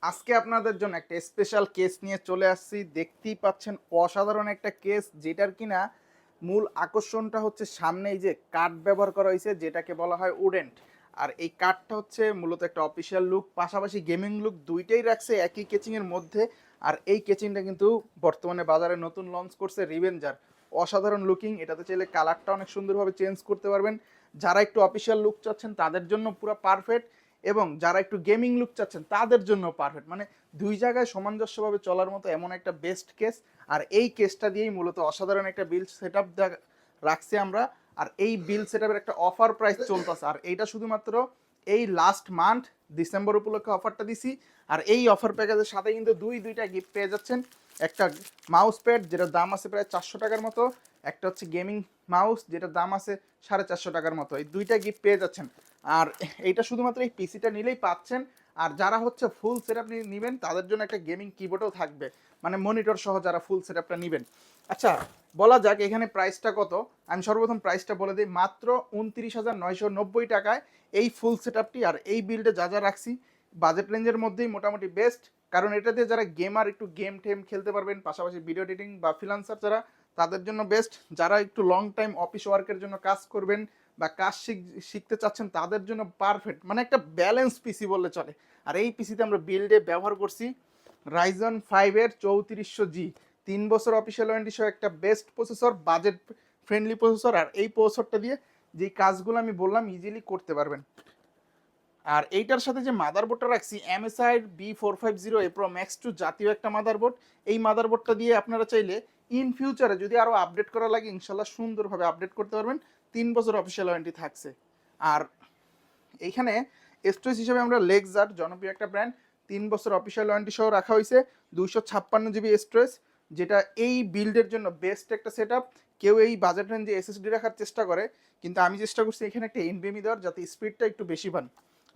আজকে আপনাদের জন্য একটা স্পেশাল কেস নিয়ে চলে আসছি। দেখতেই পাচ্ছেন অসাধারণ একটা কেস, যেটার কিনা মূল আকর্ষণটা হচ্ছে সামনে এই যে কাঠ ব্যবহার করা হয়েছে, যেটাকে বলা হয় উডেন্ট। আর এই কাঠটা হচ্ছে মূলত একটা অফিসিয়াল লুক, পাশাপাশি গেমিং লুক, দুইটাই রাখছে একই কেচিং এর মধ্যে। আর এই কেচিংটা কিন্তু বর্তমানে বাজারে নতুন লঞ্চ করছে রিভেঞ্জার। অসাধারণ লুকিং, এটাতে চাইলে কালারটা অনেক সুন্দরভাবে চেঞ্জ করতে পারবেন। যারা একটু অফিসিয়াল লুক চাচ্ছেন তাদের জন্য পুরো পারফেক্ট, এবং যারা একটু গেমিং লুক চাচ্ছেন তাদের জন্য পারফেক্ট। মানে দুই জায়গায় সামঞ্জস্যভাবে চলার মতো এমন একটা বেস্ট কেস। আর এই কেসটা দিয়েই মূলত অসাধারণ একটা বিল সেট আপ রাখছি আমরা। আর এই বিল সেট আপের একটা অফার প্রাইস চলতেছে, আর এইটা শুধুমাত্র এই লাস্ট মান্থ ডিসেম্বর উপলক্ষে অফারটা দিছি। আর এই অফার প্যাকেজের সাথে কিন্তু দুইটা গিফট পেয়ে যাচ্ছেন। একটা মাউস প্যাড যেটার দাম আছে প্রায় 400 টাকার মতো, একটা হচ্ছে গেমিং মাউস যেটার দাম আছে 450 টাকার মতো। এই দুইটা গিফট পেয়ে যাচ্ছেন। আর এইটা শুধুমাত্র এই পিসিটা নিলেই পাচ্ছেন। আর যারা হচ্ছে ফুল সেট আপ নেবেন তাদের জন্য একটা গেমিং কিবোর্ডও থাকবে, মানে মনিটর সহ যারা ফুল সেট আপটা নেবেন। আচ্ছা, বলা যাক এখানে প্রাইসটা কত। আমি সর্বপ্রথম প্রাইসটা বলে দিই, মাত্র 29,990 টাকায় এই ফুল সেট আপটি। আর এই বিল্ডে যা যা রাখছি বাজেট রেঞ্জের মধ্যেই মোটামুটি বেস্ট, কারণ এটা দিয়ে যারা গেমার একটু গেম টেম খেলতে পারবেন, পাশাপাশি ভিডিও এডিটিং বা ফ্রিল্যান্সার যারা, তাদের জন্য বেস্ট। যারা একটু লং টাইম অফিস ওয়ার্কের জন্য কাজ করবেন বা কাজ শিখতে চাচ্ছেন তাদের জন্য পারফেক্ট, মানে একটা ব্যালেন্স পিসি বললে চলে। আর এই পিসিতে আমরা বিল্ডে ব্যবহার করছি রাইজন 5-এর 3400G, 3 বছর অফিসিয়াল ওয়ারেন্টি সহ একটা best processor, budget friendly processor. আর এই প্রসেসরটা দিয়ে যে কাজগুলো আমি বললাম ইজিলি করতে পারবেন। আর এইটার সাথে যে মাদারবোর্ডটা রাখছি MSI B450 A Pro Max 2 জাতীয় একটা মাদারবোর্ড। এই মাদারবোর্ডটা দিয়ে আপনারা চাইলে ইন ফিউচারে যদি আরও আপডেট করা লাগে ইনশাল্লাহ সুন্দরভাবে আপডেট করতে পারবেন। 3 বছর অফিসিয়াল ওয়ারেন্টি থাকছে। আর এইখানে স্টোরেজ হিসেবে আমরা লেক্সার জনপ্রিয় একটা ব্র্যান্ড, 3 বছর অফিসিয়াল ওয়ারেন্টি সহ রাখা হয়েছে, 256 GB স্টোরেজ, যেটা এই বিল্ডের জন্য বেস্ট একটা সেট আপ। কেউ এই বাজেট রেঞ্জে SSD রাখার চেষ্টা করে, কিন্তু আমি চেষ্টা করছি এখানে একটা NVMe দেওয়ার, যাতে স্পিডটা একটু বেশি পান।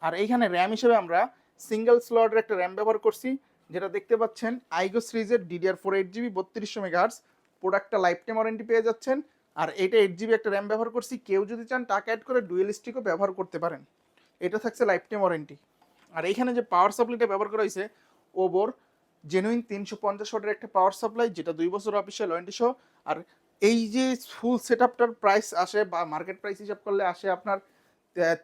আর এইখানে র্যাম হিসেবে আমরা সিঙ্গেল স্লটের একটা র্যাম ব্যবহার করছি, যেটা দেখতে পাচ্ছেন আইগো সিরিজের DDR4 8GB 3200 MHz। প্রোডাক্টটা লাইফ টাইম ওয়ারেন্টি পেয়ে যাচ্ছেন। আর এটা 8GB একটা র্যাম ব্যবহার করছি, কেউ যদি চান টাকা অ্যাড করে ডুয়েল স্টিকও ব্যবহার করতে পারেন, এটা থাকছে লাইফ টাইম ওয়ারেন্টি। আর এইখানে যে পাওয়ার সাপ্লাইটা ব্যবহার করা হয়েছে ওবোর জেনুইন 350 ওয়াটের একটা পাওয়ার সাপ্লাই, যেটা 2 বছর অফিসিয়াল ওয়ারেন্টি সহ। আর এই যে ফুল সেট আপটার প্রাইস আসে বা মার্কেট প্রাইস হিসাব করলে আসে আপনার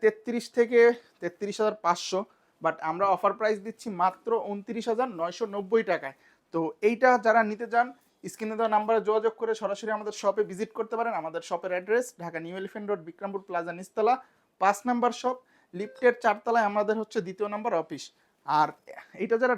33 থেকে 33,500, বাট আমরা অফার প্রাইস দিচ্ছি মাত্র 29,990 টাকায়। তো এইটা যারা নিতে চান স্ক্রিনে দেওয়া নাম্বারে যোগাযোগ করে সরাসরি আমাদের শপে ভিজিট করতে পারেন। আমাদের শপের address Dhaka New Elephant Road, Bikrampur plaza নিচতলা, 5 নাম্বার শপ, লিফটের 4 তলায় আমাদের হচ্ছে 2য় নাম্বার অফিস। আর এইটা যারা